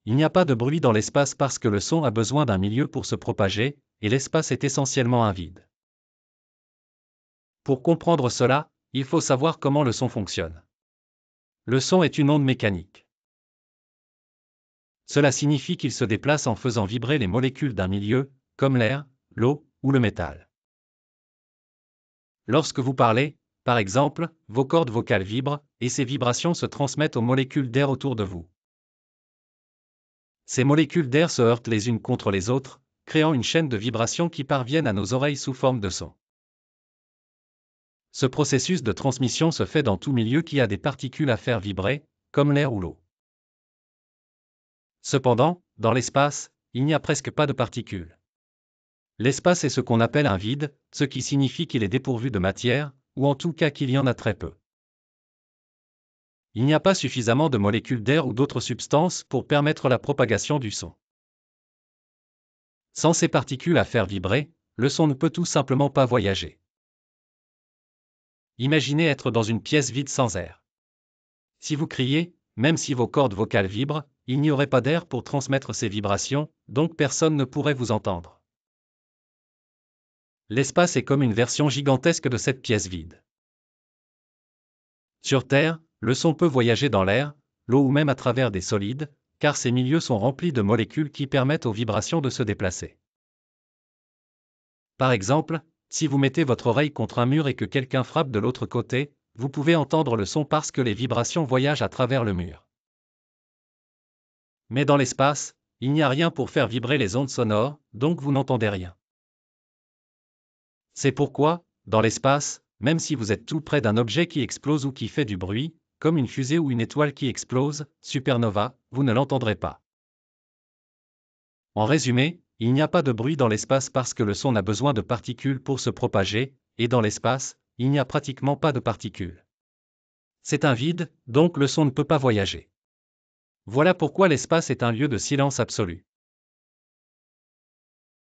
Il n'y a pas de bruit dans l'espace parce que le son a besoin d'un milieu pour se propager, et l'espace est essentiellement un vide. Pour comprendre cela, il faut savoir comment le son fonctionne. Le son est une onde mécanique. Cela signifie qu'il se déplace en faisant vibrer les molécules d'un milieu, comme l'air, l'eau ou le métal. Lorsque vous parlez, par exemple, vos cordes vocales vibrent, et ces vibrations se transmettent aux molécules d'air autour de vous. Ces molécules d'air se heurtent les unes contre les autres, créant une chaîne de vibrations qui parviennent à nos oreilles sous forme de son. Ce processus de transmission se fait dans tout milieu qui a des particules à faire vibrer, comme l'air ou l'eau. Cependant, dans l'espace, il n'y a presque pas de particules. L'espace est ce qu'on appelle un vide, ce qui signifie qu'il est dépourvu de matière, ou en tout cas qu'il y en a très peu. Il n'y a pas suffisamment de molécules d'air ou d'autres substances pour permettre la propagation du son. Sans ces particules à faire vibrer, le son ne peut tout simplement pas voyager. Imaginez être dans une pièce vide sans air. Si vous criez, même si vos cordes vocales vibrent, il n'y aurait pas d'air pour transmettre ces vibrations, donc personne ne pourrait vous entendre. L'espace est comme une version gigantesque de cette pièce vide. Sur Terre, le son peut voyager dans l'air, l'eau ou même à travers des solides, car ces milieux sont remplis de molécules qui permettent aux vibrations de se déplacer. Par exemple, si vous mettez votre oreille contre un mur et que quelqu'un frappe de l'autre côté, vous pouvez entendre le son parce que les vibrations voyagent à travers le mur. Mais dans l'espace, il n'y a rien pour faire vibrer les ondes sonores, donc vous n'entendez rien. C'est pourquoi, dans l'espace, même si vous êtes tout près d'un objet qui explose ou qui fait du bruit, comme une fusée ou une étoile qui explose, supernova, vous ne l'entendrez pas. En résumé, il n'y a pas de bruit dans l'espace parce que le son a besoin de particules pour se propager, et dans l'espace, il n'y a pratiquement pas de particules. C'est un vide, donc le son ne peut pas voyager. Voilà pourquoi l'espace est un lieu de silence absolu.